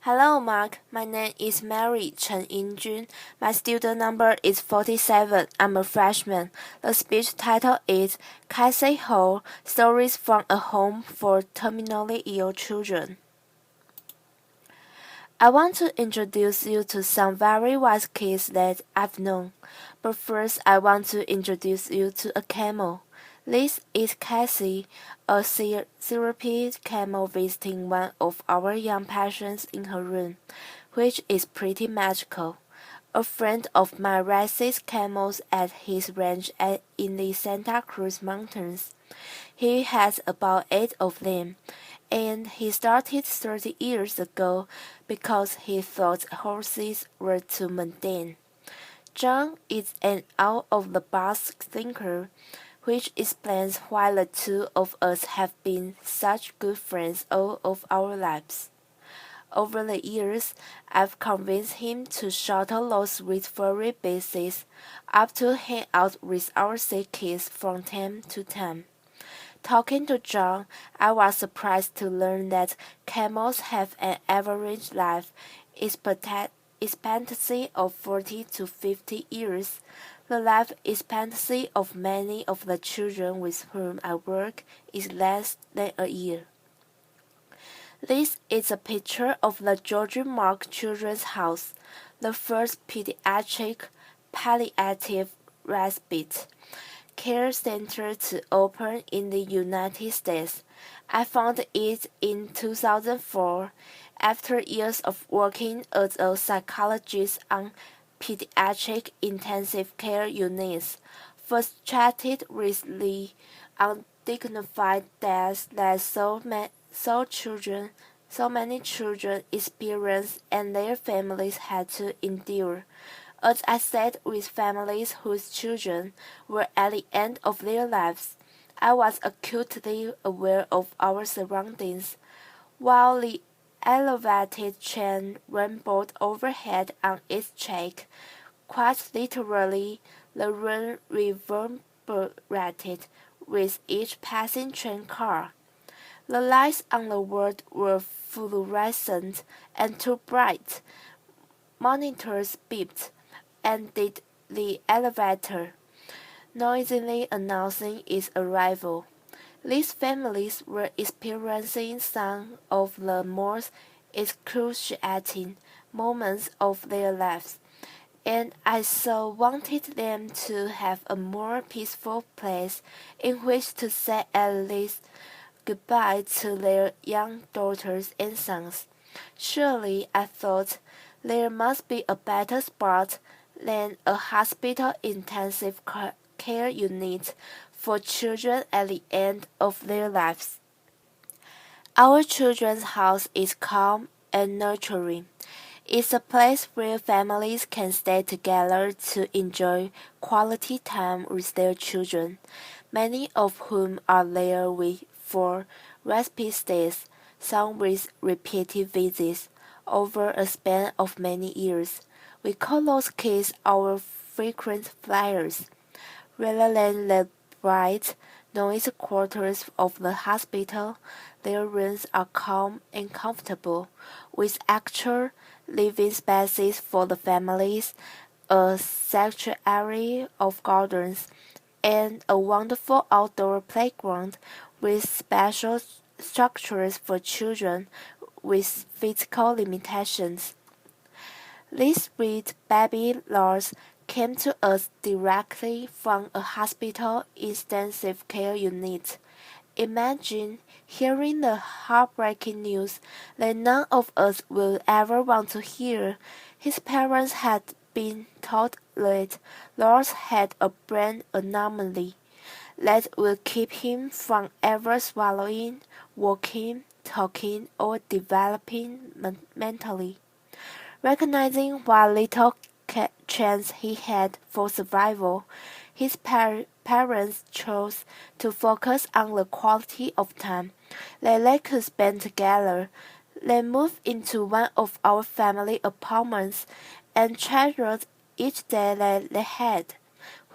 Hello, Mark. My name is Mary Chen Yingjun. My student number is 47. I'm a freshman. The speech title is Cassie Hall Stories from a Home for Terminally Ill Children. I want to introduce you to some very wise kids that I've known. But first, I want to introduce you to a camel. This is Cassie, a therapy camel visiting one of our young patients in her room, which is pretty magical. A friend of mine raises camels at his ranch in the Santa Cruz Mountains. He has about 8 of them, and he started 30 years ago because he thought horses were too mundane. John is an out-of-the-box thinker, which explains why the two of us have been such good friends all of our lives. Over the years, I've convinced him to shuttle those with furry bases up to hang out with our sick kids from time to time. Talking to John, I was surprised to learn that camels have an average life expectancy of 40 to 50 years. The life expectancy of many of the children with whom I work is less than a year. This is a picture of the George Mark Children's House, the first pediatric palliative respite care center to open in the United States. I found it in 2004 after years of working as a psychologist on pediatric intensive care units, frustrated with the undignified deaths that so many children experienced and their families had to endure. As I sat with families whose children were at the end of their lives, I was acutely aware of our surroundings. While the elevated train rumbled overhead on its track, quite literally, the room reverberated with each passing train car. The lights on the world were fluorescent and too bright. Monitors beeped and did the elevator, noisily announcing its arrival. These families were experiencing some of the most excruciating moments of their lives, and I so wanted them to have a more peaceful place in which to say at least goodbye to their young daughters and sons. Surely, I thought, there must be a better spot than a hospital intensive care unit for children at the end of their lives. Our children's house is calm and nurturing. It's a place where families can stay together to enjoy quality time with their children, many of whom are there for respite stays, some with repeated visits over a span of many years. We call those kids our frequent flyers. Rather than the bright, noisy quarters of the hospital, their rooms are calm and comfortable, with actual living spaces for the families, a sanctuary of gardens, and a wonderful outdoor playground with special structures for children with physical limitations. These sweet baby Lars came to us directly from a hospital intensive care unit. Imagine hearing the heartbreaking news that none of us will ever want to hear. His parents had been told that Lars had a brain anomaly that would keep him from ever swallowing, walking, talking, or developing mentally. Recognizing what little chance he had for survival, his parents chose to focus on the quality of time that they could spend together. They moved into one of our family apartments and treasured each day that they had,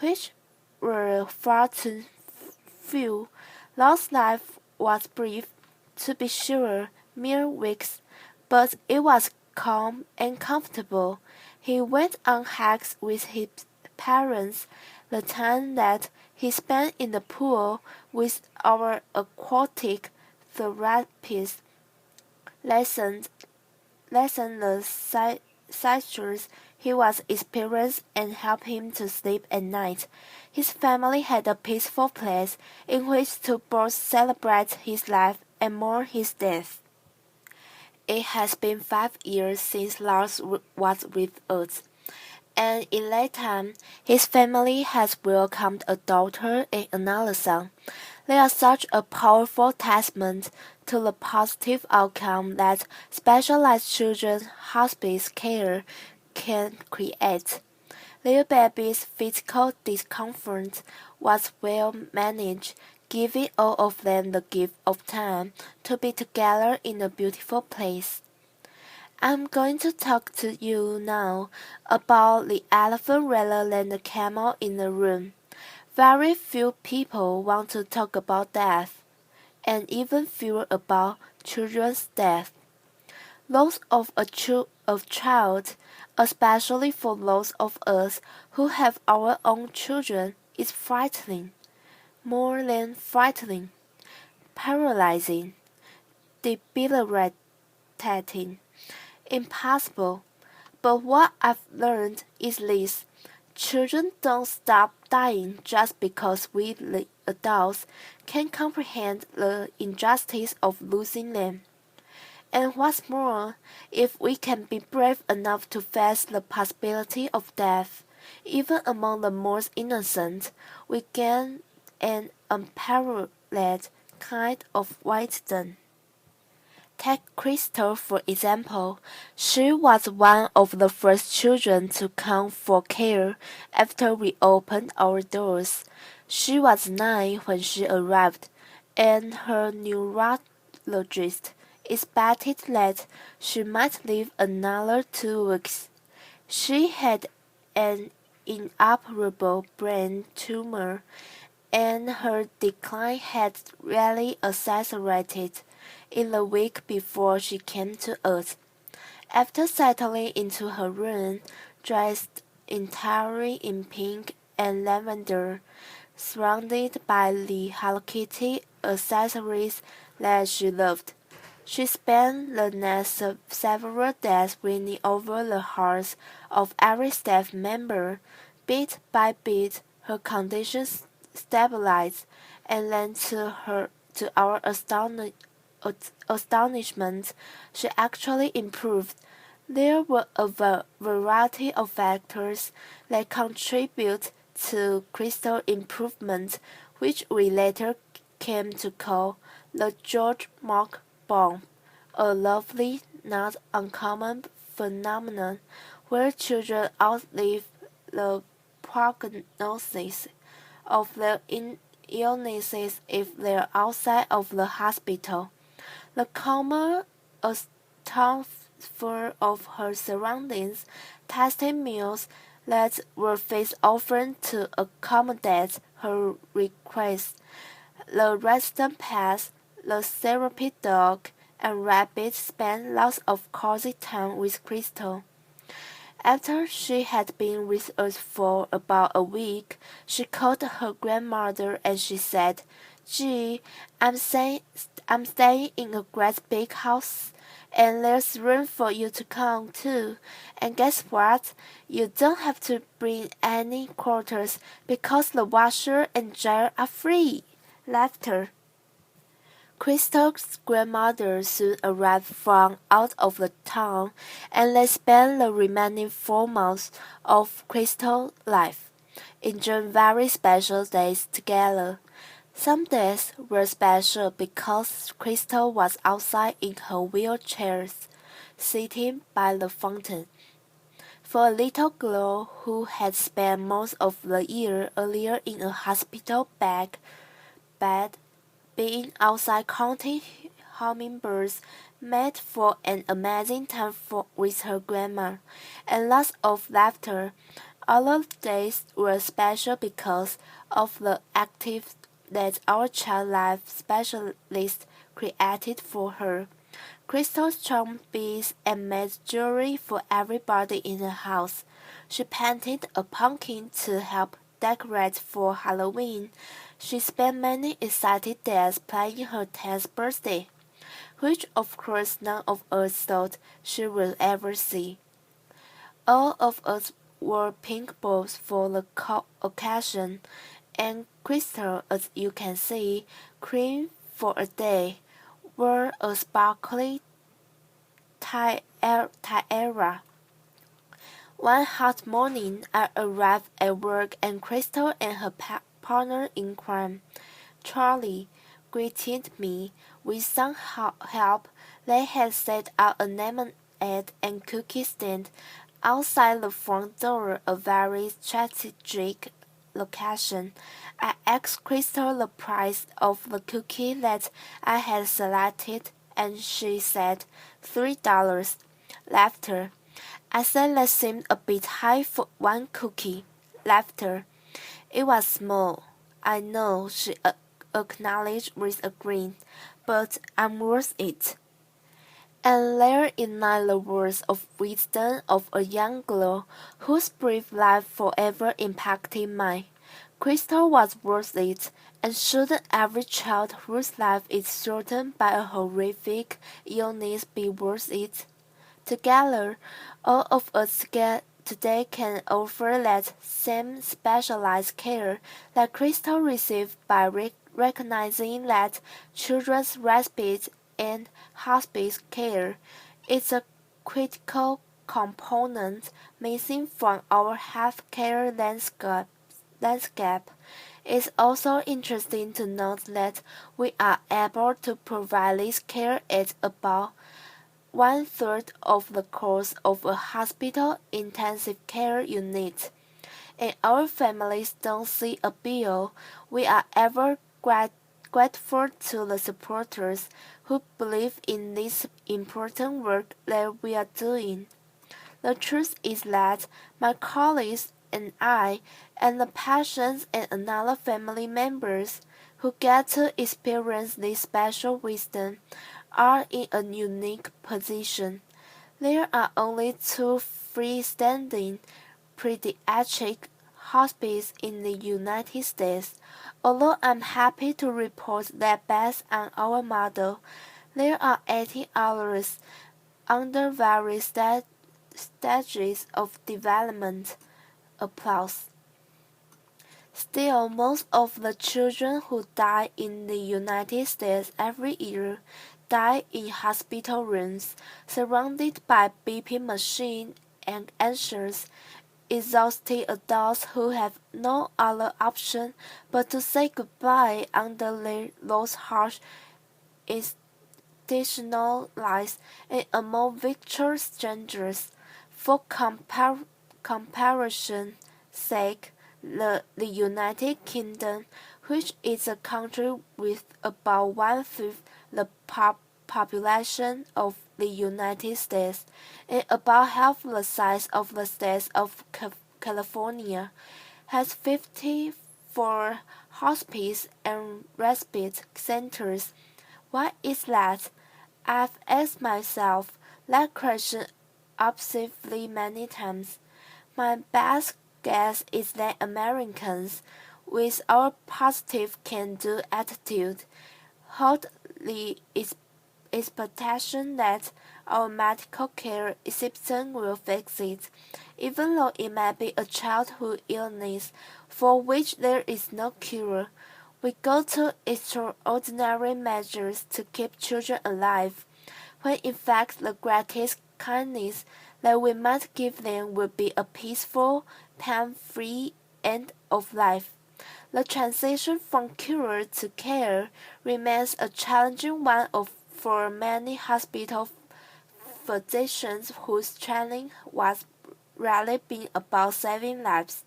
which were far too few. Lord's life was brief, to be sure, mere weeks, but it was calm and comfortable. He went on hikes with his parents. The time that he spent in the pool with our aquatic therapist lessened the seizures he was experiencing and helped him to sleep at night. His family had a peaceful place in which to both celebrate his life and mourn his death. It has been 5 years since Lars was with us, and in that time, his family has welcomed a daughter and another son. They are such a powerful testament to the positive outcome that specialized children's hospice care can create. Their baby's physical discomfort was well managed, giving all of them the gift of time to be together in a beautiful place. I'm going to talk to you now about the elephant rather than the camel in the room. Very few people want to talk about death, and even fewer about children's death. Loss of a child, especially for those of us who have our own children, is frightening, more than frightening, paralyzing, debilitating, impossible. But what I've learned is this. Children don't stop dying just because we, the adults, can comprehend the injustice of losing them. And what's more, if we can be brave enough to face the possibility of death, even among the most innocent, we gain an unparalleled kind of wisdom. Take Crystal for example. She was one of the first children to come for care after we opened our doors. She was 9 when she arrived, and her neurologist expected that she might live another 2 weeks. She had an inoperable brain tumor, and her decline had really accelerated in the week before she came to us. After settling into her room, dressed entirely in pink and lavender, surrounded by the Hello Kitty accessories that she loved, she spent the next several days winning over the hearts of every staff member. Bit by bit, her condition stabilized, and then to our astonishment, she actually improved. There were a variety of factors that contribute to Crystal's improvement, which we later came to call the George Mark bomb, a lovely, not uncommon phenomenon where children outlive the prognosis of their illnesses if they're outside of the hospital. The calmer atmosphere of her surroundings, tasty meals that were fed often to accommodate her requests, the resident pets, the therapy dog, and rabbit spent lots of cozy time with Crystal. After she had been with us for about a week, she called her grandmother and she said, "Gee, I'm staying in a great big house, and there's room for you to come too. And guess what? You don't have to bring any quarters because the washer and dryer are free." Laughter. Crystal's grandmother soon arrived from out of the town, and they spent the remaining 4 months of Crystal's life, enjoying very special days together. Some days were special because Crystal was outside in her wheelchair, sitting by the fountain. For a little girl who had spent most of the year earlier in a hospital bed, being outside counting hummingbirds made for an amazing time with her grandma, and lots of laughter. Other days were special because of the activities that our child life specialist created for her. crystals charmed bees, and made jewelry for everybody in the house. She painted a pumpkin to help decorate for Halloween. She spent many excited days planning her 10th birthday, which of course none of us thought she would ever see. All of us wore pink bows for the occasion, and Crystal, as you can see, cream for a day, wore a sparkly tiara. One hot morning, I arrived at work and Crystal and her partner in crime, Charlie, greeted me. With some help, they had set out a lemonade and cookie stand outside the front door, a very strategic location. I asked Crystal the price of the cookie that I had selected, and she said $3. Laughter. I said that seemed a bit high for one cookie. Laughter. It was small, I know, she acknowledged with a grin, but I'm worth it. And therein lie the words of wisdom of a young girl whose brief life forever impacted mine. Crystal was worth it, and shouldn't every child whose life is shortened by a horrific illness be worth it? Together, all of us today can offer that same specialized care that Crystal received by recognizing that children's respite and hospice care is a critical component missing from our healthcare landscape. It's also interesting to note that we are able to provide this care at about one-third of the cost of a hospital intensive care unit, and our families don't see a bill. We are ever grateful to the supporters who believe in this important work that we are doing. The truth is that my colleagues and I, and the patients and another family members who get to experience this special wisdom, are in a unique position. There are only two freestanding pediatric hospices in the United States, although I'm happy to report that based on our model, there are 80 others under various stages of development. Applause. Still, most of the children who die in the United States every year die in hospital rooms, surrounded by beeping machines and anxious, exhausted adults who have no other option but to say goodbye under those harsh institutionalized and among virtual strangers. For comparison sake, the United Kingdom, which is a country with about one-fifth the population of the United States and about half the size of the state of California, has 54 hospice and respite centers. Why is that? I've asked myself that question obsessively many times. My best guess is that Americans, with our positive can-do attitude, hold the expectation that our medical care system will fix it, even though it may be a childhood illness for which there is no cure. We go to extraordinary measures to keep children alive, when in fact the greatest kindness that we might give them would be a peaceful, pain-free end of life. The transition from cure to care remains a challenging one for many hospital physicians whose training was rarely been about saving lives,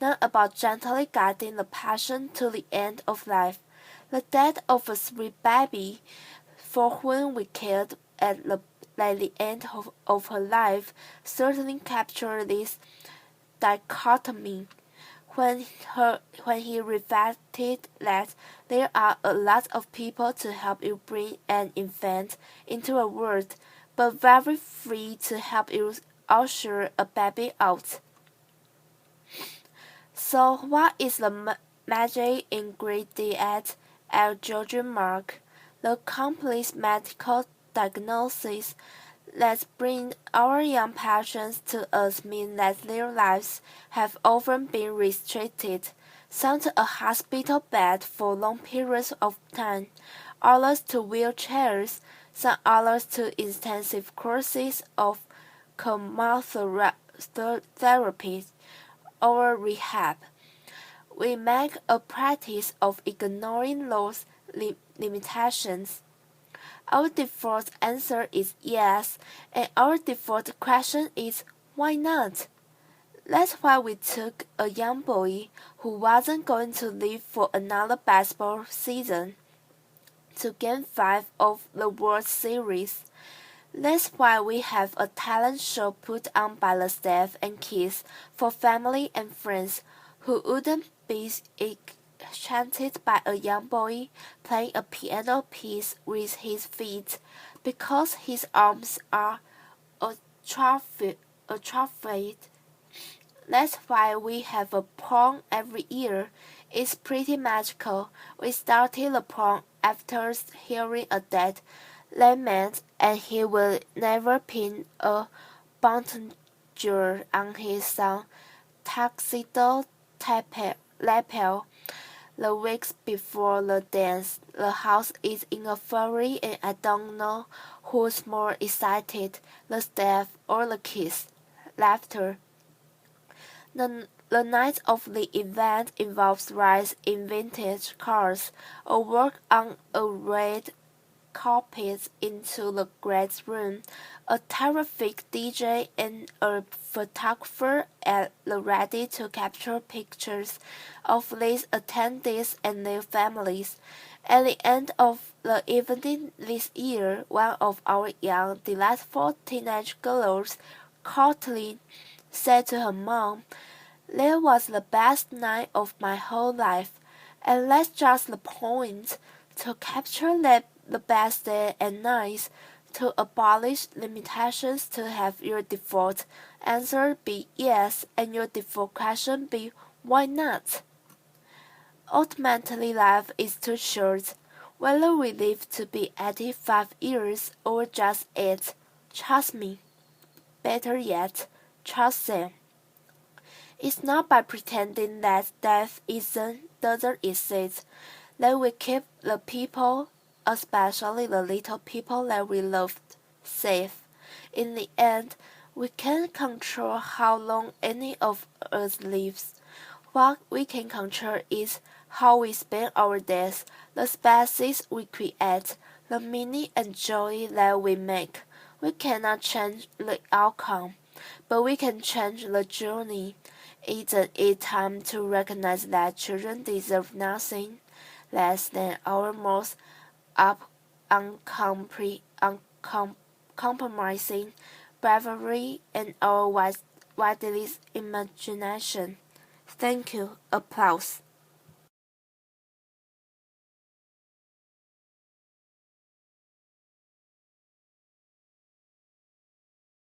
not about gently guiding the patient to the end of life. The death of a sweet baby, for whom we cared at the end of her life, certainly captured this dichotomy. when he reflected that there are a lot of people to help you bring an infant into the world, but very few to help you usher a baby out. So what is the magic ingredient at Georgian Mark? The complete medical diagnosis that bring our young patients to us mean that their lives have often been restricted, some to a hospital bed for long periods of time, others to wheelchairs, some others to intensive courses of chemotherapy or rehab. We make a practice of ignoring those limitations. Our default answer is yes, and our default question is why not? That's why we took a young boy who wasn't going to live for another baseball season to Game 5 of the World Series. That's why we have a talent show put on by the staff and kids for family and friends who wouldn't be enchanted by a young boy playing a piano piece with his feet because his arms are atrophied. That's why we have a prom every year. It's pretty magical. We started the prom after hearing a dad lament, and he will never pin a bonjour on his son tuxedo lapel. The weeks before the dance, the house is in a fury, and I don't know who's more excited, the staff or the kids. Laughter. The night of the event involves rides in vintage cars, a work on a red carpet into the great room, a terrific DJ and a photographer at the ready to capture pictures of these attendees and their families. At the end of the evening this year, one of our young, delightful teenage girls, Courtly, said to her mom, "That was the best night of my whole life, and that's just the point. To capture the best day and nights, to abolish limitations, to have your default answer be yes and your default question be why not?" Ultimately, life is too short. Whether we live to be 85 years or just 8, trust me. Better yet, trust them. It's not by pretending that death doesn't exist that we keep the people, especially the little people that we love, safe. In the end, we can't control how long any of us lives. What we can control is how we spend our days, the spaces we create, the meaning and joy that we make. We cannot change the outcome, but we can change the journey. Isn't it time to recognize that children deserve nothing less than our most uncompromising bravery and our wildest imagination? Thank you. Applause.